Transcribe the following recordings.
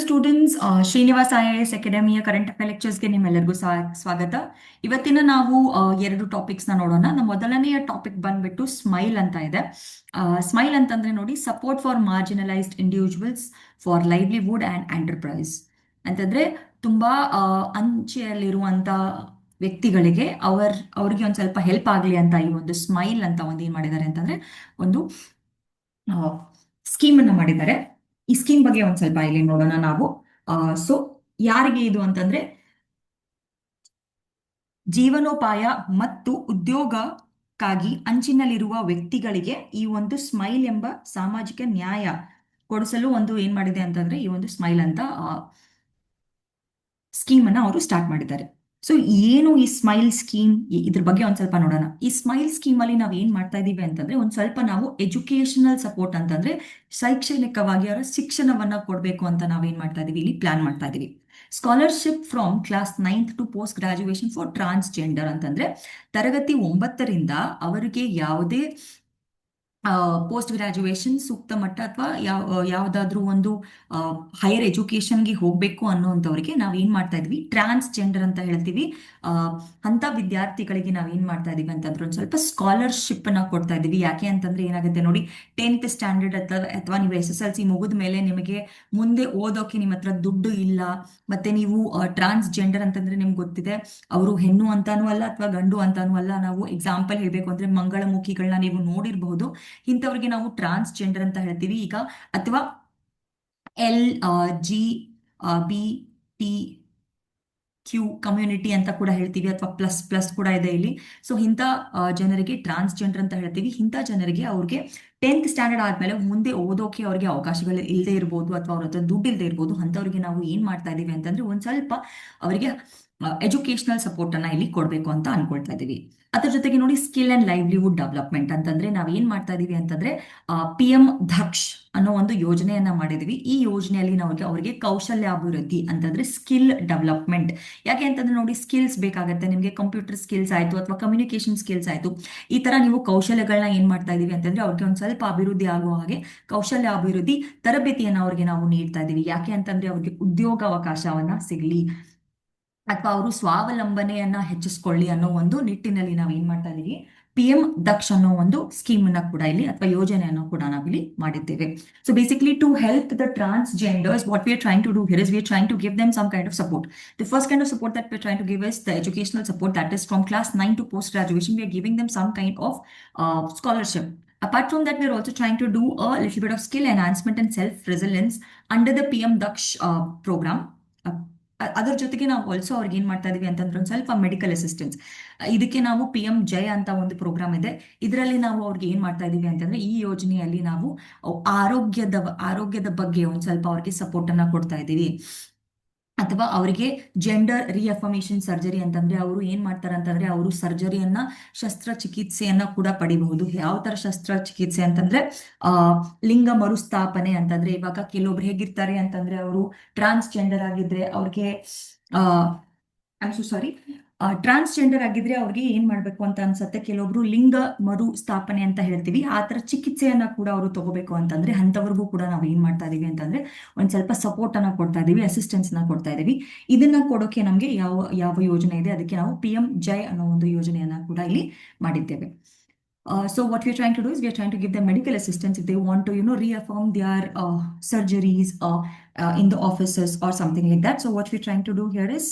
Students, Srinivasa IAS ಅಕಾಡೆಮಿಯ current affair ಲೆಕ್ಚರ್ಸ್ಗೆ ನಿಮ್ಮೆಲ್ಲರಿಗೂ ಸ್ವಾಗತ. ಇವತ್ತಿನ ನಾವು ಎರಡು ಟಾಪಿಕ್ಸ್ನ ನೋಡೋಣ. ನಮ್ಮ ಮೊದಲನೆಯ ಟಾಪಿಕ್ ಬಂದ್ಬಿಟ್ಟು ಸ್ಮೈಲ್ ಅಂತ ಇದೆ. ಸ್ಮೈಲ್ ಅಂತಂದ್ರೆ ನೋಡಿ, support for marginalised individuals for livelihood and enterprise ಅಂತಂದ್ರೆ ತುಂಬಾ ಅಂಚೆಯಲ್ಲಿರುವಂತ ವ್ಯಕ್ತಿಗಳಿಗೆ ಅವ್ರಿಗೆ ಒಂದ್ ಸ್ವಲ್ಪ ಹೆಲ್ಪ್ ಆಗಲಿ ಅಂತ ಈ ಒಂದು ಸ್ಮೈಲ್ ಅಂತ ಒಂದು ಏನ್ ಮಾಡಿದ್ದಾರೆ ಅಂತಂದ್ರೆ ಒಂದು ಸ್ಕೀಮ್ ಅನ್ನ ಮಾಡಿದ್ದಾರೆ. ಈ ಸ್ಕೀಮ್ ಬಗ್ಗೆ ಒಂದ್ ಸ್ವಲ್ಪ ಇಲ್ಲಿ ನೋಡೋಣ ನಾವು. ಸೊ ಯಾರಿಗೆ ಇದು ಅಂತಂದ್ರೆ ಜೀವನೋಪಾಯ ಮತ್ತು ಉದ್ಯೋಗಕ್ಕಾಗಿ ಅಂಚಿನಲ್ಲಿರುವ ವ್ಯಕ್ತಿಗಳಿಗೆ ಈ ಒಂದು ಸ್ಮೈಲ್ ಎಂಬ ಸಾಮಾಜಿಕ ನ್ಯಾಯ ಕೊಡಿಸಲು ಒಂದು ಏನ್ ಮಾಡಿದೆ ಅಂತಂದ್ರೆ ಈ ಒಂದು ಸ್ಮೈಲ್ ಅಂತ ಸ್ಕೀಮ್ ಅನ್ನ ಅವರು ಸ್ಟಾರ್ಟ್ ಮಾಡಿದ್ದಾರೆ. ಸೊ ಏನು ಈ ಸ್ಮೈಲ್ ಸ್ಕೀಮ್, ಇದ್ರ ಬಗ್ಗೆ ಒಂದ್ ಸ್ವಲ್ಪ ನೋಡೋಣ. ಈ ಸ್ಮೈಲ್ ಸ್ಕೀಮ್ ಅಲ್ಲಿ ನಾವ್ ಏನ್ ಮಾಡ್ತಾ ಇದೀವಿ ಅಂತಂದ್ರೆ ಒಂದ್ ಸ್ವಲ್ಪ ನಾವು ಎಜುಕೇಶನಲ್ ಸಪೋರ್ಟ್ ಅಂತಂದ್ರೆ ಶೈಕ್ಷಣಿಕವಾಗಿ ಅವರ ಶಿಕ್ಷಣವನ್ನ ಕೊಡ್ಬೇಕು ಅಂತ ನಾವೇನ್ ಮಾಡ್ತಾ ಇದೀವಿ, ಇಲ್ಲಿ ಪ್ಲಾನ್ ಮಾಡ್ತಾ ಇದೀವಿ. Scholarship from class 9th to post graduation for transgender ಅಂತಂದ್ರೆ ತರಗತಿ 9ರಿಂದ ಅವರಿಗೆ ಯಾವುದೇ ಪೋಸ್ಟ್ ಗ್ರಾಜುಯೇಷನ್ ಸೂಕ್ತ ಮಟ್ಟ ಅಥವಾ ಯಾವ್ದಾದ್ರು ಒಂದು ಹೈಯರ್ ಎಜುಕೇಶನ್ಗೆ ಹೋಗ್ಬೇಕು ಅನ್ನೋಂಥವ್ರಿಗೆ ನಾವ್ ಏನ್ ಮಾಡ್ತಾ ಇದ್ವಿ, ಟ್ರಾನ್ಸ್ಜೆಂಡರ್ ಅಂತ ಹೇಳ್ತೀವಿ. ಅಂತ ವಿದ್ಯಾರ್ಥಿಗಳಿಗೆ ನಾವ್ ಏನ್ ಮಾಡ್ತಾ ಇದೀವಿ ಅಂತಂದ್ರೆ ಒಂದ್ ಸ್ವಲ್ಪ ಸ್ಕಾಲರ್ಶಿಪ್ ಅನ್ನ ಕೊಡ್ತಾ ಇದೀವಿ. ಯಾಕೆ ಅಂತಂದ್ರೆ ಏನಾಗುತ್ತೆ ನೋಡಿ, 10th ಸ್ಟ್ಯಾಂಡರ್ಡ್ ಅಥವಾ ನೀವು SSLC ಮುಗಿದ ಮೇಲೆ ನಿಮಗೆ ಮುಂದೆ ಓದೋಕೆ ನಿಮ್ಮ ಹತ್ರ ದುಡ್ಡು ಇಲ್ಲ, ಮತ್ತೆ ನೀವು ಟ್ರಾನ್ಸ್ಜೆಂಡರ್ ಅಂತಂದ್ರೆ ನಿಮ್ಗೆ ಗೊತ್ತಿದೆ, ಅವರು ಹೆಣ್ಣು ಅಂತಾನೂ ಅಲ್ಲ ಅಥವಾ ಗಂಡು ಅಂತಾನೂ ಅಲ್ಲ. ನಾವು ಎಕ್ಸಾಂಪಲ್ ಹೇಳ್ಬೇಕು ಅಂದ್ರೆ ಮಂಗಳಮುಖಿಗಳನ್ನ ನೀವು ನೋಡಿರಬಹುದು. ಇಂಥವ್ರಿಗೆ ನಾವು ಟ್ರಾನ್ಸ್ಜೆಂಡರ್ ಅಂತ ಹೇಳ್ತೀವಿ ಈಗ. ಅಥವಾ LGBTQ ಕಮ್ಯುನಿಟಿ ಅಂತ ಕೂಡ ಹೇಳ್ತೀವಿ, ಅಥವಾ ಪ್ಲಸ್ ಪ್ಲಸ್ ಕೂಡ ಇದೆ ಇಲ್ಲಿ. ಸೊ ಇಂಥ ಜನರಿಗೆ ಟ್ರಾನ್ಸ್ಜೆಂಡರ್ ಅಂತ ಹೇಳ್ತೀವಿ. ಇಂಥ ಜನರಿಗೆ ಅವ್ರಿಗೆ 10th ಸ್ಟ್ಯಾಂಡರ್ಡ್ ಆದ್ಮೇಲೆ ಮುಂದೆ ಓದೋಕೆ ಅವ್ರಿಗೆ ಅವಕಾಶಗಳು ಇಲ್ಲದೆ ಇರ್ಬೋದು, ಅಥವಾ ಅವ್ರ ಹತ್ರ ದುಡ್ಡು ಇಲ್ಲದೆ ಇರ್ಬೋದು. ಅಂಥವ್ರಿಗೆ ನಾವು ಏನ್ ಮಾಡ್ತಾ ಇದೀವಿ ಅಂತಂದ್ರೆ ಒಂದ್ ಸ್ವಲ್ಪ ಅವರಿಗೆ ಎಜುಕೇಶನಲ್ ಸಪೋರ್ಟ್ ಅನ್ನ ಇಲ್ಲಿ ಕೊಡ್ಬೇಕು ಅಂತ ಅನ್ಕೊಳ್ತಾ ಇದೀವಿ. ಅದ್ರ ಜೊತೆಗೆ ನೋಡಿ, ಸ್ಕಿಲ್ ಅಂಡ್ ಲೈವ್ಲಿಹುಡ್ ಡೆವಲಪ್ಮೆಂಟ್ ಅಂತಂದ್ರೆ ನಾವ್ ಏನ್ ಮಾಡ್ತಾ ಇದೀವಿ ಅಂತಂದ್ರೆ PM ದಕ್ಷ್ ಅನ್ನೋ ಒಂದು ಯೋಜನೆಯನ್ನ ಮಾಡಿದೀವಿ. ಈ ಯೋಜನೆಯಲ್ಲಿ ನಾವು ಅವ್ರಿಗೆ ಕೌಶಲ್ಯಾಭಿವೃದ್ಧಿ ಅಂತಂದ್ರೆ ಸ್ಕಿಲ್ ಡೆವಲಪ್ಮೆಂಟ್. ಯಾಕೆ ಅಂತಂದ್ರೆ ನೋಡಿ, ಸ್ಕಿಲ್ಸ್ ಬೇಕಾಗತ್ತೆ ನಿಮ್ಗೆ. ಕಂಪ್ಯೂಟರ್ ಸ್ಕಿಲ್ಸ್ ಆಯ್ತು ಅಥವಾ ಕಮ್ಯುನಿಕೇಶನ್ ಸ್ಕಿಲ್ಸ್ ಆಯ್ತು, ಈ ತರ ನೀವು ಕೌಶಲ್ಯಗಳನ್ನ ಏನ್ ಮಾಡ್ತಾ ಇದೀವಿ ಅಂತಂದ್ರೆ ಅವ್ರಿಗೆ ಒಂದ್ ಸ್ವಲ್ಪ ಅಭಿವೃದ್ಧಿ ಆಗುವ ಹಾಗೆ ಕೌಶಲ್ಯ ಅಭಿವೃದ್ಧಿ ತರಬೇತಿಯನ್ನ ಅವ್ರಿಗೆ ನಾವು ನೀಡ್ತಾ ಇದೀವಿ. ಯಾಕೆ ಅಂತಂದ್ರೆ ಅವ್ರಿಗೆ ಉದ್ಯೋಗ ಅವಕಾಶವನ್ನ ಸಿಗ್ಲಿ ಅಥವಾ ಅವರು ಸ್ವಾವಲಂಬನೆಯನ್ನ ಹೆಚ್ಚಿಸ್ಕೊಳ್ಳಿ ಅನ್ನೋ ಒಂದು ನಿಟ್ಟಿನಲ್ಲಿ ನಾವು ಏನ್ ಮಾಡ್ತಾ ಇದೀವಿ, PM ದಕ್ಷ ಅನ್ನೋ ಒಂದು ಸ್ಕೀಮ್ ಅನ್ನ ಕೂಡ ಇಲ್ಲಿ ಅಥವಾ ಯೋಜನೆಯನ್ನು ಕೂಡ ನಾವಿಲ್ಲಿ ಮಾಡಿದ್ದೇವೆ. So basically to help the transgenders, what we are trying to do here is we are trying to give them some kind of support. The first kind of support that we are trying to give is the educational support, that is from class 9 to post graduation. We are giving them some kind of scholarship. Apart from that, we are also trying to do a little bit of skill enhancement and self resilience under the PM daksh program. ಅದರ ಜೊತೆಗೆ ನಾವು also ಅವ್ರಿಗೆ ಏನ್ ಮಾಡ್ತಾ ಇದೀವಿ ಅಂತಂದ್ರೆ ಒಂದ್ ಸ್ವಲ್ಪ ಮೆಡಿಕಲ್ ಅಸಿಸ್ಟೆನ್ಸ್. ಇದಕ್ಕೆ ನಾವು PM ಜೈ ಅಂತ ಒಂದು ಪ್ರೋಗ್ರಾಮ್ ಇದೆ. ಇದರಲ್ಲಿ ನಾವು ಅವ್ರಿಗೆ ಏನ್ ಮಾಡ್ತಾ ಇದೀವಿ ಅಂತಂದ್ರೆ ಈ ಯೋಜನೆಯಲ್ಲಿ ನಾವು ಆರೋಗ್ಯದ ಬಗ್ಗೆ ಒಂದ್ ಸ್ವಲ್ಪ ಅವ್ರಿಗೆ ಸಪೋರ್ಟ್ ಅನ್ನ ಕೊಡ್ತಾ ಇದೀವಿ. ಅಥವಾ ಅವರಿಗೆ ಜೆಂಡರ್ ರಿಅಫರ್ಮೇಷನ್ ಸರ್ಜರಿ ಅಂತಂದ್ರೆ ಅವರು ಏನ್ ಮಾಡ್ತಾರೆ ಅಂತಂದ್ರೆ ಅವರು ಸರ್ಜರಿಯನ್ನ ಶಸ್ತ್ರಚಿಕಿತ್ಸೆಯನ್ನ ಕೂಡ ಪಡಿಬಹುದು. ಯಾವ ತರ ಶಸ್ತ್ರಚಿಕಿತ್ಸೆ ಅಂತಂದ್ರೆ ಲಿಂಗ ಮರುಸ್ಥಾಪನೆ ಅಂತಂದ್ರೆ ಇವಾಗ ಕೆಲವೊಬ್ರು ಹೇಗಿರ್ತಾರೆ ಅಂತಂದ್ರೆ ಅವರು ಟ್ರಾನ್ಸ್ಜೆಂಡರ್ ಆಗಿದ್ರೆ ಅವ್ರಿಗೆ ಸಾರಿ ಟ್ರಾನ್ಸ್ಜೆಂಡರ್ ಆಗಿದ್ರೆ ಅವ್ರಿಗೆ ಏನ್ ಮಾಡ್ಬೇಕು ಅಂತ ಅನ್ಸತ್ತೆ, ಕೆಲವೊಬ್ರು ಲಿಂಗ ಮರು ಸ್ಥಾಪನೆ ಅಂತ ಹೇಳ್ತೀವಿ, ಆ ತರ ಚಿಕಿತ್ಸೆಯನ್ನ ಕೂಡ ಅವರು ತಗೋಬೇಕು ಅಂತಂದ್ರೆ ಅಂತವ್ರಿಗೂ ಕೂಡ ನಾವು ಏನ್ ಮಾಡ್ತಾ ಇದೀವಿ ಅಂತಂದ್ರೆ ಒಂದ್ ಸ್ವಲ್ಪ ಸಪೋರ್ಟ್ ಅನ್ನ ಕೊಡ್ತಾ ಇದೀವಿ, ಅಸಿಸ್ಟೆನ್ಸ್ ನ ಕೊಡ್ತಾ ಇದೀವಿ. ಇದನ್ನ ಕೊಡೋಕೆ ನಮ್ಗೆ ಯಾವ ಯೋಜನೆ ಇದೆ, ಅದಕ್ಕೆ ನಾವು PM ಜೈ ಅನ್ನೋ ಒಂದು ಯೋಜನೆಯನ್ನ ಕೂಡ ಇಲ್ಲಿ ಮಾಡಿದ್ದೇವೆ. So what we are trying to do is we are trying to give them medical assistance if they want to, reaffirm their surgeries in the offices or something like that. So what we are trying to do here is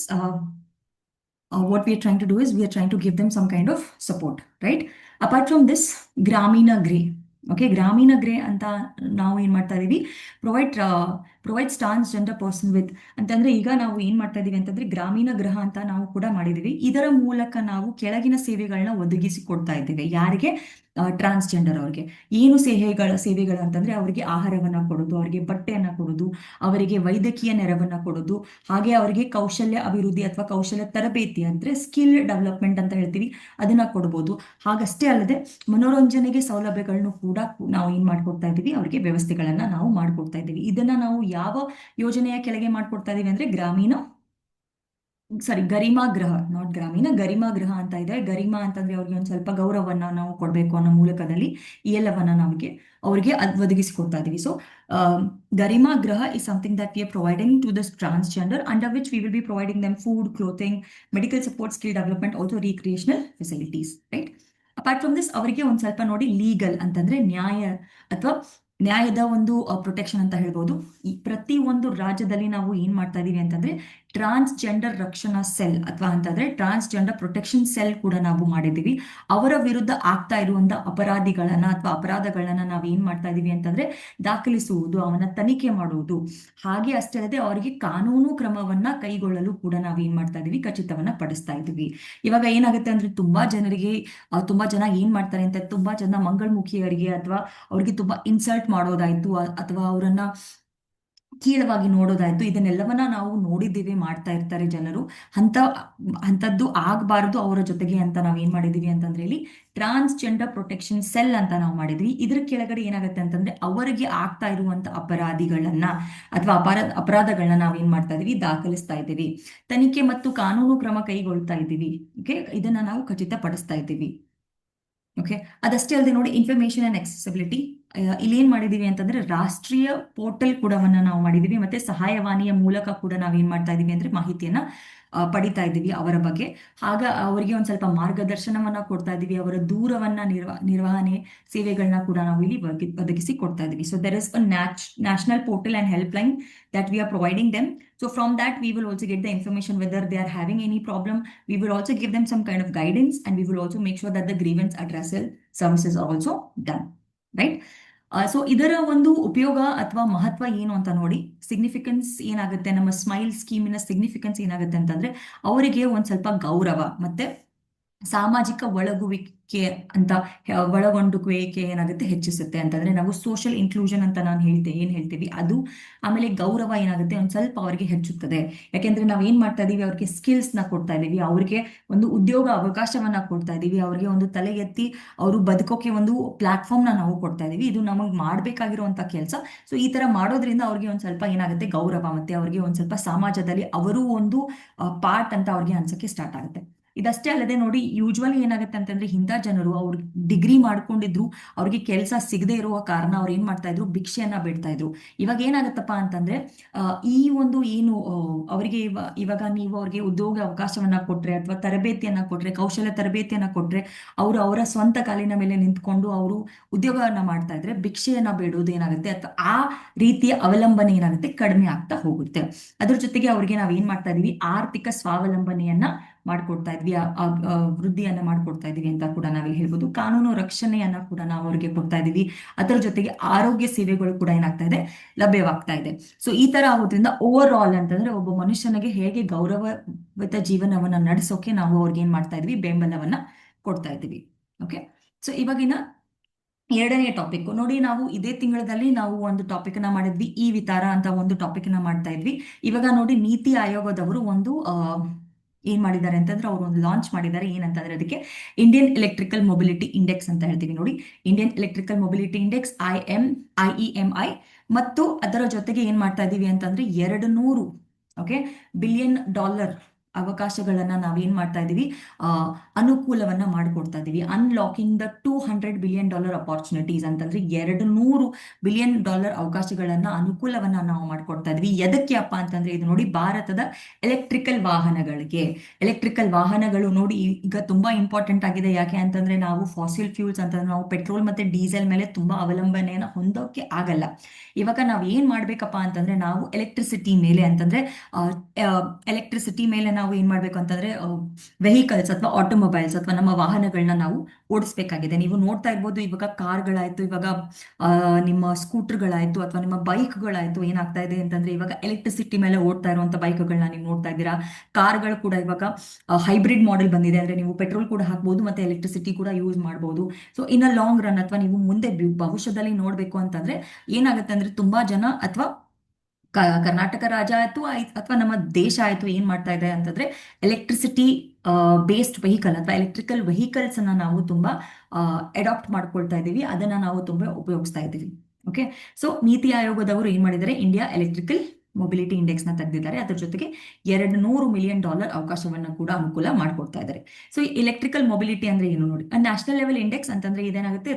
what we are trying to do is we are trying to give them some kind of support, right? Apart from this, Gramina Grey. Okay, Gramina Grey ಅಂತ ನಾವು ಏನ್ ಮಾಡ್ತಾ ಇದೀವಿ, provides transgender person with ಅಂತಂದ್ರೆ ಈಗ ನಾವು ಏನ್ ಮಾಡ್ತಾ ಇದೀವಿ ಅಂತಂದ್ರೆ ಗ್ರಾಮೀಣ ಗೃಹ ಅಂತ ನಾವು ಕೂಡ ಮಾಡಿದೀವಿ. ಇದರ ಮೂಲಕ ನಾವು ಕೆಳಗಿನ ಸೇವೆಗಳನ್ನ ಒದಗಿಸಿ ಕೊಡ್ತಾ ಇದ್ದೇವೆ. ಯಾರಿಗೆ? ಟ್ರಾನ್ಸ್ಜೆಂಡರ್ ಅವ್ರಿಗೆ. ಏನು ಸೇವೆಗಳು ಅಂತಂದ್ರೆ ಅವರಿಗೆ ಆಹಾರವನ್ನ ಕೊಡೋದು, ಅವರಿಗೆ ಬಟ್ಟೆಯನ್ನ ಕೊಡೋದು, ಅವರಿಗೆ ವೈದ್ಯಕೀಯ ನೆರವನ್ನ ಕೊಡೋದು, ಹಾಗೆ ಅವರಿಗೆ ಕೌಶಲ್ಯ ಅಭಿವೃದ್ಧಿ ಅಥವಾ ಕೌಶಲ್ಯ ತರಬೇತಿ ಅಂದ್ರೆ ಸ್ಕಿಲ್ ಡೆವಲಪ್ಮೆಂಟ್ ಅಂತ ಹೇಳ್ತೀವಿ, ಅದನ್ನ ಕೊಡ್ಬೋದು. ಹಾಗಷ್ಟೇ ಅಲ್ಲದೆ ಮನೋರಂಜನೆಗೆ ಸೌಲಭ್ಯಗಳನ್ನು ಕೂಡ ನಾವು ಏನ್ ಮಾಡ್ಕೊಡ್ತಾ ಇದೀವಿ, ಅವರಿಗೆ ವ್ಯವಸ್ಥೆಗಳನ್ನ ನಾವು ಮಾಡ್ಕೊಡ್ತಾ ಇದೀವಿ. ಇದನ್ನ ನಾವು ಯಾವ ಯೋಜನೆಯ ಕೆಳಗೆ ಮಾಡ್ಕೊಡ್ತಾ ಇದೀವಿ ಅಂದ್ರೆ ಸಾರಿ, ಗರಿಮಾ ಗೃಹ, ನಾಟ್ ಗ್ರಾಮೀಣ, ಗರಿಮಾ ಗೃಹ ಅಂತ ಇದೆ. ಗರಿಮಾ ಅಂತಂದ್ರೆ ಅವ್ರಿಗೆ ಒಂದು ಸ್ವಲ್ಪ ಗೌರವವನ್ನ ನಾವು ಕೊಡಬೇಕು ಅನ್ನೋ ಮೂಲಕದಲ್ಲಿ ಈ ಎಲ್ಲವನ್ನ ನಮಗೆ ಅವ್ರಿಗೆ ಒದಗಿಸಿಕೊಡ್ತಾ ಇದೀವಿ. So Garima Griha is something that we are providing to this transgender, under which we will be providing them food, clothing, medical support, skill development, also recreational facilities, right. Apart from this ಅವರಿಗೆ ಒಂದ್ ಸ್ವಲ್ಪ ನೋಡಿ ಲೀಗಲ್ ಅಂತಂದ್ರೆ ನ್ಯಾಯ ಅಥವಾ ನ್ಯಾಯದ ಒಂದು protection ಅಂತ ಹೇಳ್ಬೋದು. ಈ ಪ್ರತಿ ಒಂದು ರಾಜ್ಯದಲ್ಲಿ ನಾವು ಏನ್ ಮಾಡ್ತಾ ಇದೀವಿ ಅಂತಂದ್ರೆ ಟ್ರಾನ್ಸ್ಜೆಂಡರ್ ರಕ್ಷಣಾ ಸೆಲ್ ಅಥವಾ ಅಂತಂದ್ರೆ ಟ್ರಾನ್ಸ್ಜೆಂಡರ್ ಪ್ರೊಟೆಕ್ಷನ್ ಸೆಲ್ ಕೂಡ ನಾವು ಮಾಡಿದೀವಿ. ಅವರ ವಿರುದ್ಧ ಆಗ್ತಾ ಇರುವಂತ ಅಪರಾಧಿಗಳನ್ನ ಅಥವಾ ಅಪರಾಧಗಳನ್ನ ನಾವು ಏನ್ ಮಾಡ್ತಾ ಇದೀವಿ ಅಂತಂದ್ರೆ ದಾಖಲಿಸುವುದು, ಅವನ ತನಿಖೆ ಮಾಡುವುದು, ಹಾಗೆ ಅಷ್ಟೇ ಅಲ್ಲದೆ ಅವರಿಗೆ ಕಾನೂನು ಕ್ರಮವನ್ನ ಕೈಗೊಳ್ಳಲು ಕೂಡ ನಾವು ಏನ್ ಮಾಡ್ತಾ ಇದೀವಿ, ಖಚಿತವನ್ನ ಪಡಿಸ್ತಾ ಇದೀವಿ. ಇವಾಗ ಏನಾಗುತ್ತೆ ಅಂದ್ರೆ ತುಂಬಾ ಜನರಿಗೆ ತುಂಬಾ ಜನ ಏನ್ ಮಾಡ್ತಾರೆ ಅಂತ, ತುಂಬಾ ಜನ ಮಂಗಳಮುಖಿಯರಿಗೆ ಅಥವಾ ಅವ್ರಿಗೆ ತುಂಬಾ ಇನ್ಸಲ್ಟ್ ಮಾಡೋದಾಯ್ತು ಅಥವಾ ಅವರನ್ನ ಕೀಳವಾಗಿ ನೋಡೋದಾಯ್ತು, ಇದನ್ನೆಲ್ಲವನ್ನ ನಾವು ನೋಡಿದ್ದೀವಿ, ಮಾಡ್ತಾ ಇರ್ತಾರೆ ಜನರು. ಅಂತ ಅಂಥದ್ದು ಆಗ್ಬಾರ್ದು ಅವರ ಜೊತೆಗೆ ಅಂತ ನಾವ್ ಏನ್ ಮಾಡಿದೀವಿ ಅಂತಂದ್ರೆ ಇಲ್ಲಿ ಟ್ರಾನ್ಸ್ಜೆಂಡರ್ ಪ್ರೊಟೆಕ್ಷನ್ ಸೆಲ್ ಅಂತ ನಾವು ಮಾಡಿದ್ವಿ. ಇದ್ರ ಕೆಳಗಡೆ ಏನಾಗುತ್ತೆ ಅಂತಂದ್ರೆ ಅವರಿಗೆ ಆಗ್ತಾ ಇರುವಂತ ಅಪರಾಧಿಗಳನ್ನ ಅಥವಾ ಅಪರಾಧಗಳನ್ನ ನಾವ್ ಏನ್ ಮಾಡ್ತಾ ಇದೀವಿ, ದಾಖಲಿಸ್ತಾ ಇದ್ದೀವಿ, ತನಿಖೆ ಮತ್ತು ಕಾನೂನು ಕ್ರಮ ಕೈಗೊಳ್ತಾ ಇದ್ದೀವಿ. ಓಕೆ, ಇದನ್ನ ನಾವು ಖಚಿತಪಡಿಸ್ತಾ ಇದ್ದೀವಿ. ಓಕೆ, ಅದಷ್ಟೇ ಅಲ್ಲದೆ ನೋಡಿ ಇನ್ಫಾರ್ಮೇಶನ್ ಅಂಡ್ accessibility, ಇಲ್ಲಿ ಏನ್ ಮಾಡಿದೀವಿ ಅಂತಂದ್ರೆ ರಾಷ್ಟ್ರೀಯ ಪೋರ್ಟಲ್ ಕೂಡವನ್ನ ನಾವು ಮಾಡಿದೀವಿ, ಮತ್ತೆ ಸಹಾಯವಾಣಿಯ ಮೂಲಕ ಕೂಡ ನಾವ್ ಏನ್ ಮಾಡ್ತಾ ಇದೀವಿ ಅಂದ್ರೆ ಮಾಹಿತಿಯನ್ನ ಪಡಿತಾ ಇದ್ದೀವಿ ಅವರ ಬಗ್ಗೆ. ಆಗ ಅವರಿಗೆ ಒಂದ್ ಸ್ವಲ್ಪ ಮಾರ್ಗದರ್ಶನವನ್ನ ಕೊಡ್ತಾ ಇದೀವಿ, ಅವರ ದೂರವನ್ನ ನಿರ್ವಹಣೆ ಸೇವೆಗಳನ್ನ ಕೂಡ ನಾವು ಇಲ್ಲಿ ಒದಗಿಸಿ ಕೊಡ್ತಾ ಇದೀವಿ. So there is a national portal and help line that we are providing them. So from that we will also get the information whether they are having any problem. We will also give them some kind of guidance, and we will also make sure that the grievance addressal services are also done, right. So ಇದರ ಒಂದು ಉಪಯೋಗ ಅಥವಾ ಮಹತ್ವ ಏನು ಅಂತ ನೋಡಿ, significance ಏನಾಗುತ್ತೆ, ನಮ್ಮ ಸ್ಮೈಲ್ ಸ್ಕೀಮಿನ ಸಿಗ್ನಿಫಿಕೆನ್ಸ್ ಏನಾಗುತ್ತೆ ಅಂತಂದ್ರೆ ಅವರಿಗೆ ಒಂದ್ ಸ್ವಲ್ಪ ಗೌರವ ಮತ್ತೆ ಸಾಮಾಜಿಕ ಒಳಗುವಿಕೆ ಅಂತ ಒಳಗೊಂಡುವಿಕೆ ಏನಾಗುತ್ತೆ ಹೆಚ್ಚಿಸುತ್ತೆ. ಅಂತಂದ್ರೆ ನಾವು ಸೋಷಿಯಲ್ ಇನ್ಕ್ಲೂಷನ್ ಅಂತ ನಾನು ಏನ್ ಹೇಳ್ತೀವಿ ಅದು. ಆಮೇಲೆ ಗೌರವ ಏನಾಗುತ್ತೆ ಒಂದ್ ಸ್ವಲ್ಪ ಅವರಿಗೆ ಹೆಚ್ಚುತ್ತದೆ. ಯಾಕೆಂದ್ರೆ ನಾವ್ ಏನ್ ಮಾಡ್ತಾ ಇದೀವಿ, ಅವ್ರಿಗೆ ಸ್ಕಿಲ್ಸ್ ನ ಕೊಡ್ತಾ ಇದೀವಿ, ಅವ್ರಿಗೆ ಒಂದು ಉದ್ಯೋಗ ಅವಕಾಶವನ್ನ ಕೊಡ್ತಾ ಇದೀವಿ, ಅವ್ರಿಗೆ ಒಂದು ತಲೆ ಎತ್ತಿ ಅವರು ಬದುಕೋಕೆ ಒಂದು ಪ್ಲಾಟ್ಫಾರ್ಮ್ ನ ನಾವು ಕೊಡ್ತಾ ಇದೀವಿ. ಇದು ನಮಗ್ ಮಾಡ್ಬೇಕಾಗಿರುವಂತ ಕೆಲಸ. ಸೊ ಈ ತರ ಮಾಡೋದ್ರಿಂದ ಅವ್ರಿಗೆ ಒಂದ್ ಸ್ವಲ್ಪ ಏನಾಗುತ್ತೆ ಗೌರವ, ಮತ್ತೆ ಅವ್ರಿಗೆ ಒಂದ್ ಸ್ವಲ್ಪ ಸಮಾಜದಲ್ಲಿ ಅವರು ಒಂದು ಪಾರ್ಟ್ ಅಂತ ಅವ್ರಿಗೆ ಅನ್ಸಕ್ಕೆ ಸ್ಟಾರ್ಟ್ ಆಗುತ್ತೆ. ಇದಷ್ಟೇ ಅಲ್ಲದೆ ನೋಡಿ, ಯೂಶ್ವಲಿ ಏನಾಗುತ್ತೆ ಅಂತಂದ್ರೆ ಇಂಥ ಜನರು ಅವ್ರು ಡಿಗ್ರಿ ಮಾಡ್ಕೊಂಡಿದ್ರು, ಅವ್ರಿಗೆ ಕೆಲಸ ಸಿಗದೆ ಇರುವ ಕಾರಣ ಅವ್ರು ಏನ್ ಮಾಡ್ತಾ ಇದ್ರು, ಭಿಕ್ಷೆಯನ್ನ ಬಿಡ್ತಾ ಇದ್ರು. ಇವಾಗ ಏನಾಗತ್ತಪ್ಪ ಅಂತಂದ್ರೆ ಈ ಒಂದು ಏನು ಅವರಿಗೆ ಇವಾಗ ನೀವು ಅವ್ರಿಗೆ ಉದ್ಯೋಗ ಅವಕಾಶವನ್ನ ಕೊಟ್ರೆ ಅಥವಾ ತರಬೇತಿಯನ್ನ ಕೊಟ್ರೆ, ಕೌಶಲ್ಯ ತರಬೇತಿಯನ್ನ ಕೊಟ್ರೆ, ಅವರು ಅವರ ಸ್ವಂತ ಕಾಲಿನ ಮೇಲೆ ನಿಂತ್ಕೊಂಡು ಅವರು ಉದ್ಯೋಗವನ್ನ ಮಾಡ್ತಾ ಇದ್ರೆ ಭಿಕ್ಷೆಯನ್ನ ಬೇಡೋದು ಏನಾಗುತ್ತೆ ಅಥವಾ ಆ ರೀತಿಯ ಅವಲಂಬನೆ ಏನಾಗುತ್ತೆ ಕಡಿಮೆ ಆಗ್ತಾ ಹೋಗುತ್ತೆ. ಅದ್ರ ಜೊತೆಗೆ ಅವ್ರಿಗೆ ನಾವ್ ಏನ್ ಮಾಡ್ತಾ ಇದೀವಿ, ಆರ್ಥಿಕ ಸ್ವಾವಲಂಬನೆಯನ್ನ ಮಾಡ್ಕೊಡ್ತಾ ಇದ್ವಿ, ವೃದ್ಧಿಯನ್ನ ಮಾಡ್ಕೊಡ್ತಾ ಇದೀವಿ ಅಂತ ಕೂಡ ನಾವಿಲ್ಲಿ ಹೇಳ್ಬೋದು. ಕಾನೂನು ರಕ್ಷಣೆಯನ್ನ ಕೂಡ ನಾವು ಅವ್ರಿಗೆ ಕೊಡ್ತಾ ಇದೀವಿ. ಅದರ ಜೊತೆಗೆ ಆರೋಗ್ಯ ಸೇವೆಗಳು ಕೂಡ ಏನಾಗ್ತಾ ಇದೆ, ಲಭ್ಯವಾಗ್ತಾ ಇದೆ. ಸೊ ಈ ತರ ಆಗೋದ್ರಿಂದ ಓವರ್ ಆಲ್ ಅಂತಂದ್ರೆ ಒಬ್ಬ ಮನುಷ್ಯನಿಗೆ ಹೇಗೆ ಗೌರವಯುತ ಜೀವನವನ್ನ ನಡೆಸೋಕೆ ನಾವು ಅವ್ರಿಗೆ ಏನ್ ಮಾಡ್ತಾ ಇದೀವಿ, ಬೆಂಬಲವನ್ನ ಕೊಡ್ತಾ ಇದೀವಿ. ಓಕೆ, ಸೊ ಇವಾಗಿನ ಎರಡನೇ ಟಾಪಿಕ್ ನೋಡಿ, ನಾವು ಇದೇ ತಿಂಗಳಲ್ಲಿ ನಾವು ಒಂದು ಟಾಪಿಕ್ ನ ಮಾಡಿದ್ವಿ, ಈ ವಿತಾರ ಅಂತ ಒಂದು ಟಾಪಿಕ್ ನ ಮಾಡ್ತಾ ಇದ್ವಿ. ಇವಾಗ ನೋಡಿ ನೀತಿ ಆಯೋಗದವರು ಒಂದು ಏನ್ ಮಾಡಿದ್ದಾರೆ ಅಂತಂದ್ರೆ ಅವರು ಒಂದು ಲಾಂಚ್ ಮಾಡಿದ್ದಾರೆ. ಏನಂತಂದ್ರೆ ಅದಕ್ಕೆ ಇಂಡಿಯನ್ ಎಲೆಕ್ಟ್ರಿಕಲ್ ಮೊಬಿಲಿಟಿ ಇಂಡೆಕ್ಸ್ ಅಂತ ಹೇಳ್ತೀವಿ ನೋಡಿ. Indian electrical mobility index IEMI, ಮತ್ತು ಅದರ ಜೊತೆಗೆ ಏನ್ ಮಾಡ್ತಾ ಇದೀವಿ ಅಂತಂದ್ರೆ 200 ಬಿಲಿಯನ್ ಡಾಲರ್ ಅವಕಾಶಗಳನ್ನ ನಾವೇನ್ ಮಾಡ್ತಾ ಇದೀವಿ, ಅನುಕೂಲವನ್ನ ಮಾಡ್ಕೊಡ್ತಾ ಇದೀವಿ. ಅನ್ಲಾಕಿಂಗ್ ದ $200 billion ಅಪಾರ್ಚುನಿಟೀಸ್ ಅಂತಂದ್ರೆ 200 ಬಿಲಿಯನ್ ಡಾಲರ್ ಅವಕಾಶಗಳನ್ನ ಅನುಕೂಲವನ್ನ ನಾವು ಮಾಡ್ಕೊಡ್ತಾ ಇದೀವಿ. ಎದಕ್ಕೆ ಅಪ್ಪ ಅಂತಂದ್ರೆ ಇದು ನೋಡಿ ಭಾರತದ ಎಲೆಕ್ಟ್ರಿಕಲ್ ವಾಹನಗಳಿಗೆ. ಎಲೆಕ್ಟ್ರಿಕಲ್ ವಾಹನಗಳು ನೋಡಿ ಈಗ ತುಂಬಾ ಇಂಪಾರ್ಟೆಂಟ್ ಆಗಿದೆ. ಯಾಕೆ ಅಂತಂದ್ರೆ ನಾವು ಫಾಸಿಲ್ ಫ್ಯೂಲ್ಸ್ ಅಂತಂದ್ರೆ ನಾವು ಪೆಟ್ರೋಲ್ ಮತ್ತೆ ಡೀಸೆಲ್ ಮೇಲೆ ತುಂಬಾ ಅವಲಂಬನೆಯನ್ನ ಹೊಂದೋಕೆ ಆಗಲ್ಲ. ಇವಾಗ ನಾವ್ ಏನ್ ಮಾಡ್ಬೇಕಪ್ಪ ಅಂತಂದ್ರೆ ನಾವು ಎಲೆಕ್ಟ್ರಿಸಿಟಿ ಮೇಲೆ ಅಂತಂದ್ರೆ ಎಲೆಕ್ಟ್ರಿಸಿಟಿ ಮೇಲೆ ನಾವು ಏನ್ ಮಾಡ್ಬೇಕು ಅಂತಂದ್ರೆ ವೆಹಿಕಲ್ಸ್ ಅಥವಾ ಆಟೋಮೊಬೈಲ್ಸ್ ಅಥವಾ ನಮ್ಮ ವಾಹನಗಳನ್ನ ನಾವು ಓಡಿಸ್ಬೇಕಾಗಿದೆ. ನೀವು ನೋಡ್ತಾ ಇರ್ಬೋದು ಇವಾಗ ಕಾರ್ಗಳಾಯ್ತು, ಇವಾಗ ನಿಮ್ಮ ಸ್ಕೂಟರ್ಗಳಾಯ್ತು ಅಥವಾ ನಿಮ್ಮ ಬೈಕ್ಗಳಾಯ್ತು, ಏನಾಗ್ತಾ ಇದೆ ಅಂತಂದ್ರೆ ಇವಾಗ ಎಲೆಕ್ಟ್ರಿಸಿಟಿ ಮೇಲೆ ಓಡ್ತಾ ಇರುವಂತ ಬೈಕ್ಗಳನ್ನ ನೀವು ನೋಡ್ತಾ ಇದ್ದೀರಾ. ಕಾರ್ಗಳು ಕೂಡ ಇವಾಗ ಹೈಬ್ರಿಡ್ ಮಾಡೆಲ್ ಬಂದಿದೆ, ಅಂದ್ರೆ ನೀವು ಪೆಟ್ರೋಲ್ ಕೂಡ ಹಾಕ್ಬಹುದು ಮತ್ತೆ ಎಲೆಕ್ಟ್ರಿಸಿಟಿ ಕೂಡ ಯೂಸ್ ಮಾಡಬಹುದು. So in a long run ಅಥವಾ ನೀವು ಮುಂದೆ ಭವಿಷ್ಯದಲ್ಲಿ ನೋಡ್ಬೇಕು ಅಂತಂದ್ರೆ ಏನಾಗುತ್ತೆ ಅಂದ್ರೆ ತುಂಬಾ ಜನ ಅಥವಾ ಕರ್ನಾಟಕ ರಾಜ್ಯ ಆಯ್ತು ಅಥವಾ ನಮ್ಮ ದೇಶ ಆಯ್ತು ಏನ್ ಮಾಡ್ತಾ ಇದೆ ಅಂತಂದ್ರೆ ಎಲೆಕ್ಟ್ರಿಸಿಟಿ ಬೇಸ್ಡ್ ವೆಹಿಕಲ್ ಅಥವಾ ಎಲೆಕ್ಟ್ರಿಕಲ್ ವೆಹಿಕಲ್ಸ್ ಅನ್ನ ನಾವು ತುಂಬಾ ಅಡಾಪ್ಟ್ ಮಾಡ್ಕೊಳ್ತಾ ಇದೀವಿ, ಅದನ್ನ ನಾವು ತುಂಬಾ ಉಪಯೋಗಿಸ್ತಾ ಇದೀವಿ. ಓಕೆ, ಸೊ ನೀತಿ ಆಯೋಗದವರು ಏನ್ ಮಾಡಿದ್ದಾರೆ, ಇಂಡಿಯಾ ಎಲೆಕ್ಟ್ರಿಕಲ್ ಮೊಬಿಲಿಟಿ ಇಂಡೆಕ್ಸ್ ನ ತೆಗೆದಿದ್ದಾರೆ. ಅದ್ರ ಜೊತೆಗೆ $200 ಮಿಲಿಯನ್ ಅವಕಾಶವನ್ನ ಕೂಡ ಅನುಕೂಲ ಮಾಡ್ಕೊಡ್ತಾ ಇದ್ದಾರೆ. ಸೊ ಎಲೆಕ್ಟ್ರಿಕಲ್ ಮೊಬಿಲಿಟಿ ಅಂದ್ರೆ ಏನು ನೋಡಿ, ನ್ಯಾಷನಲ್ ಲೆವೆಲ್ ಇಂಡೆಕ್ಸ್ ಅಂತಂದ್ರೆ ಇದೇನಾಗುತ್ತೆ,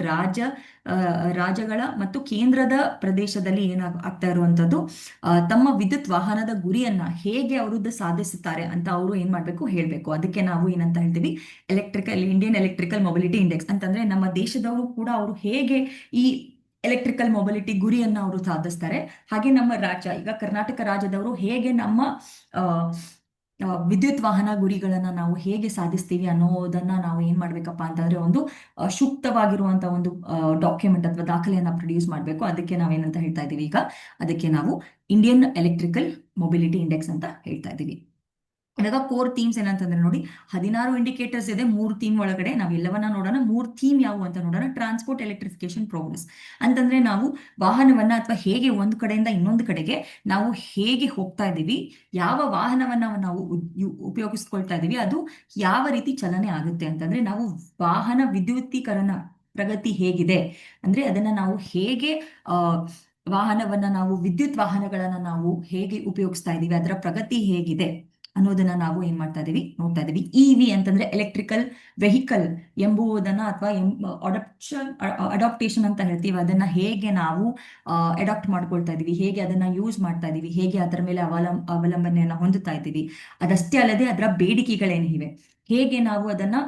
ಆ, ರಾಜ್ಯಗಳ ಮತ್ತು ಕೇಂದ್ರದ ಪ್ರದೇಶದಲ್ಲಿ ಆಗ್ತಾ ಇರುವಂತದ್ದು ತಮ್ಮ ವಿದ್ಯುತ್ ವಾಹನದ ಗುರಿಯನ್ನ ಹೇಗೆ ಅವರದ್ದು ಸಾಧಿಸುತ್ತಾರೆ ಅಂತ ಅವರು ಏನ್ ಮಾಡ್ಬೇಕು ಹೇಳ್ಬೇಕು. ಅದಕ್ಕೆ ನಾವು ಏನಂತ ಹೇಳ್ತೀವಿ, ಇಂಡಿಯನ್ ಎಲೆಕ್ಟ್ರಿಕಲ್ ಮೊಬಿಲಿಟಿ ಇಂಡೆಕ್ಸ್ ಅಂತಂದ್ರೆ ನಮ್ಮ ದೇಶದವರು ಕೂಡ ಅವರು ಹೇಗೆ ಈ ಎಲೆಕ್ಟ್ರಿಕಲ್ ಮೊಬಿಲಿಟಿ ಗುರಿಯನ್ನ ಅವರು ಸಾಧಿಸ್ತಾರೆ, ಹಾಗೆ ನಮ್ಮ ರಾಜ್ಯ ಈಗ ಕರ್ನಾಟಕ ರಾಜ್ಯದವರು ಹೇಗೆ ನಮ್ಮ ಆ, ವಿದ್ಯುತ್ ವಾಹನ ಗುರಿಗಳನ್ನ ನಾವು ಹೇಗೆ ಸಾಧಿಸ್ತೀವಿ ಅನ್ನೋದನ್ನ ನಾವು ಏನ್ ಮಾಡ್ಬೇಕಪ್ಪ ಅಂತಂದ್ರೆ ಒಂದು ಸೂಕ್ತವಾಗಿರುವಂತ ಒಂದು ಡಾಕ್ಯುಮೆಂಟ್ ಅಥವಾ ದಾಖಲೆಯನ್ನ ಪ್ರೊಡ್ಯೂಸ್ ಮಾಡಬೇಕು. ಅದಕ್ಕೆ ನಾವೇನಂತ ಹೇಳ್ತಾ ಇದೀವಿ ಈಗ, ಅದಕ್ಕೆ ನಾವು ಇಂಡಿಯನ್ ಎಲೆಕ್ಟ್ರಿಕಲ್ ಮೊಬಿಲಿಟಿ ಇಂಡೆಕ್ಸ್ ಅಂತ ಹೇಳ್ತಾ ಇದೀವಿ. ಇವಾಗ ಕೋರ್ ಥೀಮ್ಸ್ ಏನಂತಂದ್ರೆ ನೋಡಿ, 16 ಇಂಡಿಕೇಟರ್ಸ್ ಇದೆ 3 ಥೀಮ್ ಒಳಗಡೆ. ನಾವೆಲ್ಲವನ್ನ ನೋಡೋಣ. 3 ಥೀಮ್ ಯಾವುವು ಅಂತ ನೋಡೋಣ. ಟ್ರಾನ್ಸ್ಪೋರ್ಟ್ ಎಲೆಕ್ಟ್ರಿಫಿಕೇಶನ್ ಪ್ರೋಗ್ರೆಸ್ ಅಂತಂದ್ರೆ ನಾವು ವಾಹನವನ್ನ ಅಥವಾ ಹೇಗೆ ಒಂದು ಕಡೆಯಿಂದ ಇನ್ನೊಂದು ಕಡೆಗೆ ನಾವು ಹೇಗೆ ಹೋಗ್ತಾ ಇದ್ದೀವಿ, ಯಾವ ವಾಹನವನ್ನ ನಾವು ಉಪಯೋಗಿಸ್ಕೊಳ್ತಾ ಇದೀವಿ, ಅದು ಯಾವ ರೀತಿ ಚಲನೆ ಆಗುತ್ತೆ ಅಂತಂದ್ರೆ ನಾವು ವಾಹನ ವಿದ್ಯುತ್ತೀಕರಣ ಪ್ರಗತಿ ಹೇಗಿದೆ ಅಂದ್ರೆ ಅದನ್ನ ನಾವು ಹೇಗೆ ವಾಹನವನ್ನ ನಾವು ವಿದ್ಯುತ್ ವಾಹನಗಳನ್ನ ನಾವು ಹೇಗೆ ಉಪಯೋಗಿಸ್ತಾ ಇದೀವಿ, ಅದರ ಪ್ರಗತಿ ಹೇಗಿದೆ ಅನ್ನೋದನ್ನ ನಾವು ಏನ್ ಮಾಡ್ತಾ ಇದೀವಿ ನೋಡ್ತಾ ಇದೀವಿ. ಇವಿ ಅಂತಂದ್ರೆ ಎಲೆಕ್ಟ್ರಿಕಲ್ ವೆಹಿಕಲ್ ಎಂಬುದನ್ನ ಅಥವಾ ಅಡಾಪ್ಟೇಷನ್ ಅಂತ ಹೇಳ್ತೀವಿ, ಅದನ್ನ ಹೇಗೆ ನಾವು ಅಡಾಪ್ಟ್ ಮಾಡ್ಕೊಳ್ತಾ ಇದೀವಿ, ಹೇಗೆ ಅದನ್ನ ಯೂಸ್ ಮಾಡ್ತಾ ಇದೀವಿ, ಹೇಗೆ ಅದರ ಮೇಲೆ ಅವಲಂಬನೆಯನ್ನ ಹೊಂದುತ್ತಾ ಇದ್ದೀವಿ. ಅದಷ್ಟೇ ಅಲ್ಲದೆ ಅದರ ಬೇಡಿಕೆಗಳೇನಿವೆ, ಹೇಗೆ ನಾವು ಅದನ್ನ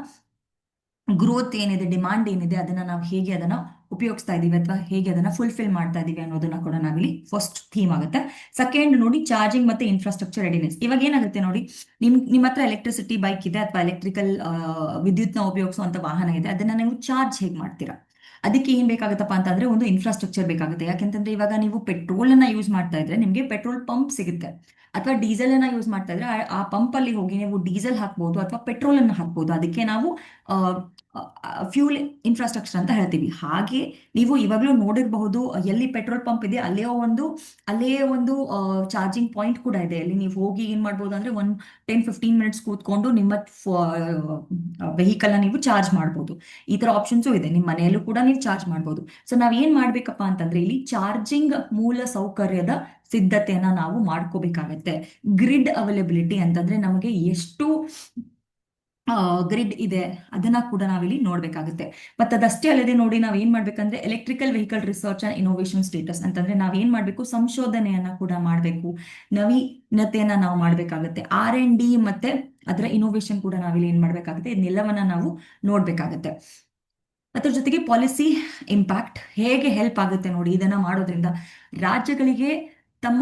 ಗ್ರೋತ್ ಏನಿದೆ, ಡಿಮಾಂಡ್ ಏನಿದೆ, ಅದನ್ನ ನಾವು ಹೇಗೆ ಅದನ್ನ ಉಪಯೋಗಿಸ್ತಾ ಇದೀವಿ ಅಥವಾ ಹೇಗೆ ಅದನ್ನ ಫುಲ್ಫಿಲ್ ಮಾಡ್ತಾ ಇದೀವಿ ಅನ್ನೋದನ್ನ ಕೂಡ ನಾವಿಲ್ಲಿ ಫಸ್ಟ್ ಥೀಮ್ ಆಗುತ್ತೆ. ಸೆಕೆಂಡ್ ನೋಡಿ, ಚಾರ್ಜಿಂಗ್ ಮತ್ತೆ ಇನ್ಫ್ರಾಸ್ಟ್ರಕ್ಚರ್ ರೆಡಿನೆಸ್. ಇವಾಗ ಏನಾಗುತ್ತೆ ನೋಡಿ, ನಿಮ್ಮ ಹತ್ರ ಎಲೆಕ್ಟ್ರಿಸಿಟಿ ಬೈಕ್ ಇದೆ ಅಥವಾ ಎಲೆಕ್ಟ್ರಿಕಲ್ ವಿದ್ಯುತ್ನ ಉಪಯೋಗಿಸುವಂತ ವಾಹನ ಇದೆ, ಅದನ್ನ ನೀವು ಚಾರ್ಜ್ ಹೇಗೆ ಮಾಡ್ತೀರಾ? ಅದಕ್ಕೆ ಏನ್ ಬೇಕಾಗತ್ತಪ್ಪ ಅಂತಂದ್ರೆ ಒಂದು ಇನ್ಫ್ರಾಸ್ಟ್ರಕ್ಚರ್ ಬೇಕಾಗುತ್ತೆ. ಯಾಕೆಂತಂದ್ರೆ ಇವಾಗ ನೀವು ಪೆಟ್ರೋಲ್ ಅನ್ನ ಯೂಸ್ ಮಾಡ್ತಾ ಇದ್ರೆ ನಿಮ್ಗೆ ಪೆಟ್ರೋಲ್ ಪಂಪ್ ಸಿಗುತ್ತೆ, ಅಥವಾ ಡೀಸೆಲ್ ಅನ್ನ ಯೂಸ್ ಮಾಡ್ತಾ ಇದ್ರೆ ಆ ಪಂಪ್ ಅಲ್ಲಿ ಹೋಗಿ ನೀವು ಡೀಸೆಲ್ ಹಾಕ್ಬಹುದು ಅಥವಾ ಪೆಟ್ರೋಲ್ ಅನ್ನ ಹಾಕ್ಬಹುದು. ಅದಕ್ಕೆ ನಾವು ಫ್ಯೂಲ್ ಇನ್ಫ್ರಾಸ್ಟ್ರಕ್ಚರ್ ಅಂತ ಹೇಳ್ತೀವಿ. ಹಾಗೆ ನೀವು ಇವಾಗಲೂ ನೋಡಿರಬಹುದು, ಎಲ್ಲಿ ಪೆಟ್ರೋಲ್ ಪಂಪ್ ಇದೆ ಅಲ್ಲೇ ಒಂದು ಚಾರ್ಜಿಂಗ್ ಪಾಯಿಂಟ್ ಕೂಡ ಇದೆ. ಅಲ್ಲಿ ನೀವು ಹೋಗಿ ಏನ್ ಮಾಡ್ಬೋದು ಅಂದ್ರೆ 10-15 ಮಿನಿಟ್ಸ್ ಕೂತ್ಕೊಂಡು ನಿಮ್ಮ ವೆಹಿಕಲ್ ನೀವು ಚಾರ್ಜ್ ಮಾಡ್ಬೋದು. ಈ ತರ ಆಪ್ಷನ್ಸು ಇದೆ. ನಿಮ್ಮ ಮನೆಯಲ್ಲೂ ಕೂಡ ನೀವು ಚಾರ್ಜ್ ಮಾಡ್ಬೋದು. ಸೊ ನಾವ್ ಏನ್ ಮಾಡ್ಬೇಕಪ್ಪ ಅಂತಂದ್ರೆ ಇಲ್ಲಿ ಚಾರ್ಜಿಂಗ್ ಮೂಲ ಸೌಕರ್ಯದ ಸಿದ್ಧತೆಯನ್ನ ನಾವು ಮಾಡ್ಕೋಬೇಕಾಗತ್ತೆ. ಗ್ರಿಡ್ ಅವೈಲಬಿಲಿಟಿ ಅಂತಂದ್ರೆ ನಮಗೆ ಎಷ್ಟು ಗ್ರಿಡ್ ಇದೆ ಅದನ್ನ ಕೂಡ ನಾವಿಲ್ಲಿ ನೋಡ್ಬೇಕಾಗುತ್ತೆ. ಮತ್ತೆ ಅದಷ್ಟೇ ಅಲ್ಲದೆ ನೋಡಿ, ನಾವ್ ಏನ್ ಮಾಡ್ಬೇಕಂದ್ರೆ electrical vehicle research and innovation status ಅಂತಂದ್ರೆ ನಾವ್ ಏನ್ ಮಾಡ್ಬೇಕು, ಸಂಶೋಧನೆಯನ್ನ ಕೂಡ ಮಾಡ್ಬೇಕು, ನವೀನತೆಯನ್ನ ನಾವು ಮಾಡ್ಬೇಕಾಗತ್ತೆ. R&D ಮತ್ತೆ ಅದರ ಇನೋವೇಷನ್ ಕೂಡ ನಾವಿಲ್ಲಿ ಏನ್ ಮಾಡ್ಬೇಕಾಗುತ್ತೆ, ಇದನ್ನೆಲ್ಲವನ್ನ ನಾವು ನೋಡ್ಬೇಕಾಗತ್ತೆ. ಅದ್ರ ಜೊತೆಗೆ ಪಾಲಿಸಿ ಇಂಪ್ಯಾಕ್ಟ್ ಹೇಗೆ ಹೆಲ್ಪ್ ಆಗುತ್ತೆ ನೋಡಿ, ಇದನ್ನ ಮಾಡೋದ್ರಿಂದ ರಾಜ್ಯಗಳಿಗೆ ತಮ್ಮ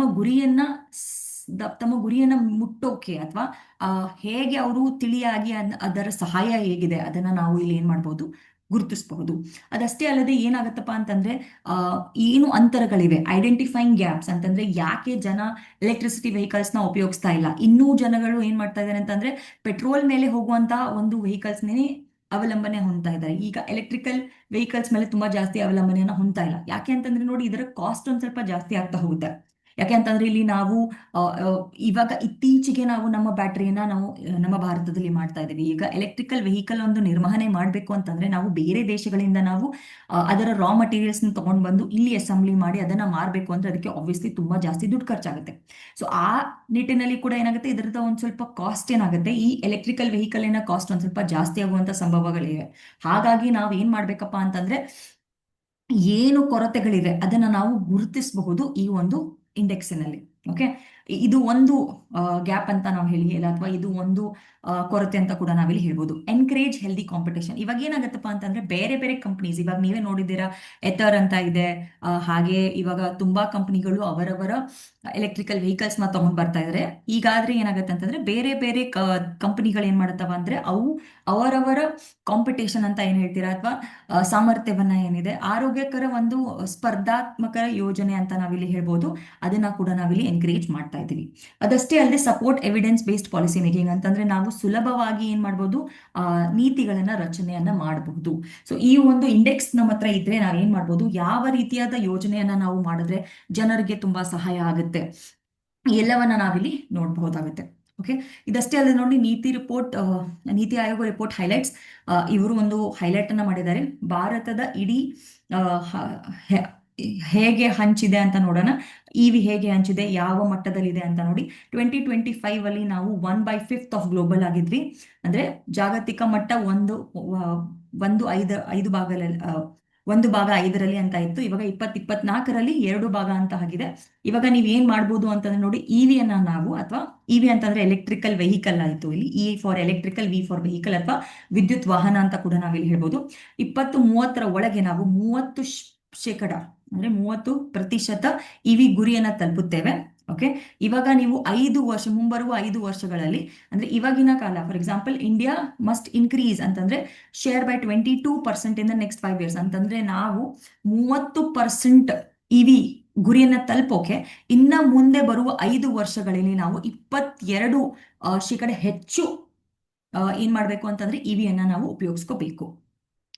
ಗುರಿಯನ್ನ ಮುಟ್ಟೋಕೆ ಅಥವಾ ಹೇಗೆ ಅವರು ತಿಳಿಯಾಗಿ ಅದರ ಸಹಾಯ ಹೇಗಿದೆ ಅದನ್ನ ನಾವು ಇಲ್ಲಿ ಏನ್ ಮಾಡ್ಬೋದು, ಗುರುತಿಸಬಹುದು. ಅದಷ್ಟೇ ಅಲ್ಲದೆ ಏನಾಗತ್ತಪ್ಪ ಅಂತಂದ್ರೆ ಏನು ಅಂತರಗಳಿವೆ, ಐಡೆಂಟಿಫೈಯಿಂಗ್ ಗ್ಯಾಪ್ಸ್ ಅಂತಂದ್ರೆ ಯಾಕೆ ಜನ ಎಲೆಕ್ಟ್ರಿಸಿಟಿ ವೆಹಿಕಲ್ಸ್ ನ ಉಪಯೋಗಿಸ್ತಾ ಇಲ್ಲ, ಇನ್ನೂ ಜನಗಳು ಏನ್ ಮಾಡ್ತಾ ಇದ್ದಾರೆ ಅಂತಂದ್ರೆ ಪೆಟ್ರೋಲ್ ಮೇಲೆ ಹೋಗುವಂತ ಒಂದು ವೆಹಿಕಲ್ಸ್ ಅವಲಂಬನೆ ಹೊಂದ್ತಾ ಇದ್ದಾರೆ. ಈಗ ಎಲೆಕ್ಟ್ರಿಕಲ್ ವೆಹಿಕಲ್ಸ್ ಮೇಲೆ ತುಂಬಾ ಜಾಸ್ತಿ ಅವಲಂಬನೆಯನ್ನ ಹೊಂದ್ತಾ ಇಲ್ಲ. ಯಾಕೆ ಅಂತಂದ್ರೆ ನೋಡಿ, ಇದರ ಕಾಸ್ಟ್ ಒಂದ್ ಸ್ವಲ್ಪ ಜಾಸ್ತಿ ಆಗ್ತಾ ಹೋಗುತ್ತೆ. ಯಾಕೆ ಅಂತಂದ್ರೆ ಇಲ್ಲಿ ನಾವು ಇವಾಗ ಇತ್ತೀಚೆಗೆ ನಾವು ನಮ್ಮ ಬ್ಯಾಟರಿಯನ್ನ ನಾವು ನಮ್ಮ ಭಾರತದಲ್ಲಿ ಮಾಡ್ತಾ ಇದ್ದೀವಿ. ಈಗ ಎಲೆಕ್ಟ್ರಿಕಲ್ ವೆಹಿಕಲ್ ಒಂದು ನಿರ್ವಹಣೆ ಮಾಡಬೇಕು ಅಂತಂದ್ರೆ ನಾವು ಬೇರೆ ದೇಶಗಳಿಂದ ನಾವು ಅದರ ರಾ ಮಟೀರಿಯಲ್ಸ್ ತಗೊಂಡ್ ಬಂದು ಇಲ್ಲಿ ಅಸೆಂಬ್ಲಿ ಮಾಡಿ ಅದನ್ನ ಮಾರಬೇಕು ಅಂದ್ರೆ ಅದಕ್ಕೆ ಆಬ್ವಿಯಸ್ಲಿ ತುಂಬಾ ಜಾಸ್ತಿ ದುಡ್ಡು ಖರ್ಚಾಗುತ್ತೆ. ಸೊ ಆ ನಿಟ್ಟಿನಲ್ಲಿ ಕೂಡ ಏನಾಗುತ್ತೆ, ಇದರದ ಒಂದ್ ಸ್ವಲ್ಪ ಕಾಸ್ಟ್ ಏನಾಗುತ್ತೆ, ಈ ಎಲೆಕ್ಟ್ರಿಕಲ್ ವೆಹಿಕಲ್ ಕಾಸ್ಟ್ ಒಂದ್ ಸ್ವಲ್ಪ ಜಾಸ್ತಿ ಆಗುವಂತ ಸಂಭವಗಳಿವೆ. ಹಾಗಾಗಿ ನಾವ್ ಏನ್ ಮಾಡ್ಬೇಕಪ್ಪ ಅಂತಂದ್ರೆ ಏನು ಕೊರತೆಗಳಿವೆ ಅದನ್ನ ನಾವು ಗುರುತಿಸಬಹುದು ಈ ಒಂದು ಇಂಡೆಕ್ಸಿನಲ್ಲಿ. ಓಕೆ, ಇದು ಒಂದು ಗ್ಯಾಪ್ ಅಂತ ನಾವು ಹೇಳಿ, ಅಥವಾ ಇದು ಒಂದು ಕೊರತೆ ಅಂತ ಕೂಡ ನಾವಿಲ್ಲಿ ಹೇಳ್ಬೋದು. Encourage healthy competition. ಇವಾಗ ಏನಾಗತ್ತಪ್ಪ ಅಂತಂದ್ರೆ ಬೇರೆ ಬೇರೆ ಕಂಪನೀಸ್, ಇವಾಗ ನೀವೇ ನೋಡಿದ್ದೀರಾ ಎಥರ್ ಅಂತ ಇದೆ, ಹಾಗೆ ಇವಾಗ ತುಂಬಾ ಕಂಪನಿಗಳು ಅವರವರ ಎಲೆಕ್ಟ್ರಿಕಲ್ ವೆಹಿಕಲ್ಸ್ ನ ತಗೊಂಡ್ ಬರ್ತಾ ಇದ್ರೆ. ಈಗಾದ್ರೆ ಏನಾಗತ್ತೆ ಅಂತಂದ್ರೆ ಬೇರೆ ಬೇರೆ ಕಂಪನಿಗಳು ಏನ್ ಮಾಡತ್ತವ ಅಂದ್ರೆ ಅವು ಅವರವರ ಕಾಂಪಿಟೇಷನ್ ಅಂತ ಏನ್ ಹೇಳ್ತೀರಾ, ಅಥವಾ ಸಾಮರ್ಥ್ಯವನ್ನ ಏನಿದೆ, ಆರೋಗ್ಯಕರ ಒಂದು ಸ್ಪರ್ಧಾತ್ಮಕ ಯೋಜನೆ ಅಂತ ನಾವಿಲ್ಲಿ ಹೇಳ್ಬೋದು, ಅದನ್ನ ಕೂಡ ನಾವಿಲ್ಲಿ ಎನ್ಕರೇಜ್ ಮಾಡ್ತಾ ಇದ್ದೀವಿ. ಅದಷ್ಟೇ ಅಲ್ಲದೆ support evidence based policy making ಅಂತಂದ್ರೆ ನಾವು ಸುಲಭವಾಗಿ ಏನ್ ಮಾಡ್ಬೋದು, ನೀತಿಗಳನ್ನ ರಚನೆಯನ್ನ ಮಾಡಬಹುದು. ಸೊ ಈ ಒಂದು ಇಂಡೆಕ್ಸ್ ನಮ್ಮ ಹತ್ರ ಇದ್ರೆ ನಾವ್ ಏನ್ ಮಾಡ್ಬೋದು, ಯಾವ ರೀತಿಯಾದ ಯೋಜನೆಯನ್ನ ನಾವು ಮಾಡಿದ್ರೆ ಜನರಿಗೆ ತುಂಬಾ ಸಹಾಯ ಆಗುತ್ತೆ ಎಲ್ಲವನ್ನ ನಾವಿಲ್ಲಿ ನೋಡಬಹುದಾಗುತ್ತೆ. ಓಕೆ, ಇದಷ್ಟೇ ಅಲ್ಲದೆ ನೋಡಿ, ನೀತಿ ಆಯೋಗ ರಿಪೋರ್ಟ್ ಹೈಲೈಟ್ಸ್, ಇವರು ಒಂದು ಹೈಲೈಟ್ ಅನ್ನ ಮಾಡಿದ್ದಾರೆ. ಭಾರತದ ಇಡೀ ಹೇಗೆ ಹಂಚಿದೆ ಅಂತ ನೋಡೋಣ. ಇವಿ ಹೇಗೆ ಹಂಚಿದೆ, ಯಾವ ಮಟ್ಟದಲ್ಲಿದೆ ಅಂತ ನೋಡಿ. 2025 ಅಲ್ಲಿ ನಾವು 1/5 ಆಫ್ ಗ್ಲೋಬಲ್ ಆಗಿದ್ವಿ. ಅಂದ್ರೆ ಜಾಗತಿಕ ಮಟ್ಟ ಒಂದು ಐದು ಭಾಗ, 1/5 ಅಂತ ಇತ್ತು. ಇವಾಗ 2024ರಲ್ಲಿ 2 ಭಾಗ ಅಂತ ಆಗಿದೆ. ಇವಾಗ ನೀವ್ ಏನ್ ಮಾಡ್ಬೋದು ಅಂತಂದ್ರೆ ನೋಡಿ, ಇವಿಯನ್ನ ನಾವು, ಅಥವಾ ಇವಿ ಅಂತಂದ್ರೆ ಎಲೆಕ್ಟ್ರಿಕಲ್ ವೆಹಿಕಲ್ ಆಯ್ತು. ಇಲ್ಲಿ E for electrical, V for vehicle, ಅಥವಾ ವಿದ್ಯುತ್ ವಾಹನ ಅಂತ ಕೂಡ ನಾವಿಲ್ಲಿ ಹೇಳ್ಬೋದು. 2030ರ ಒಳಗೆ ನಾವು 30% ಅಂದ್ರೆ 30% ಇವಿ ಗುರಿಯನ್ನ ತಲುಪುತ್ತೇವೆ. ಓಕೆ, ಇವಾಗ ನೀವು ಮುಂಬರುವ 5 ವರ್ಷಗಳಲ್ಲಿ, ಅಂದ್ರೆ ಇವಾಗಿನ ಕಾಲ, for example India must increase ಅಂತಂದ್ರೆ share by 22% in the next 5 years ಅಂತಂದ್ರೆ ನಾವು 30% ಇವಿ ಗುರಿಯನ್ನ ತಲುಪೋಕೆ ಇನ್ನ ಮುಂದೆ ಬರುವ 5 ವರ್ಷಗಳಲ್ಲಿ ನಾವು 22% ಹೆಚ್ಚು ಏನ್ ಮಾಡ್ಬೇಕು ಅಂತಂದ್ರೆ ಇವಿಯನ್ನ ನಾವು ಉಪಯೋಗಿಸ್ಕೋಬೇಕು.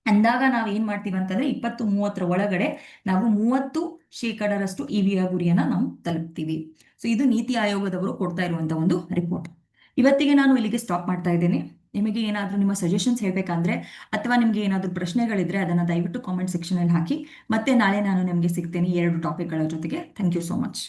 ಅಂದಾಗ ನಾವು ಏನ್ ಮಾಡ್ತೀವಿ ಅಂತಂದ್ರೆ 2030ರ ಒಳಗಡೆ ನಾವು 30% ಇವಿಯ ಗುರಿಯನ್ನ ನಾವು ತಲುಪ್ತೀವಿ. ಸೊ ಇದು ನೀತಿ ಆಯೋಗದವರು ಕೊಡ್ತಾ ಇರುವಂತ ಒಂದು ರಿಪೋರ್ಟ್. ಇವತ್ತಿಗೆ ನಾನು ಇಲ್ಲಿಗೆ ಸ್ಟಾಪ್ ಮಾಡ್ತಾ ಇದ್ದೇನೆ. ನಿಮಗೆ ಏನಾದ್ರೂ ನಿಮ್ಮ ಸಜೆಷನ್ಸ್ ಹೇಳ್ಬೇಕಂದ್ರೆ, ಅಥವಾ ನಿಮ್ಗೆ ಏನಾದ್ರೂ ಪ್ರಶ್ನೆಗಳಿದ್ರೆ ಅದನ್ನ ದಯವಿಟ್ಟು ಕಾಮೆಂಟ್ ಸೆಕ್ಷನ್ ಅಲ್ಲಿ ಹಾಕಿ. ಮತ್ತೆ ನಾಳೆ ನಾನು ನಿಮ್ಗೆ ಸಿಗ್ತೇನೆ 2 ಟಾಪಿಕ್ಗಳ ಜೊತೆಗೆ. Thank you so much.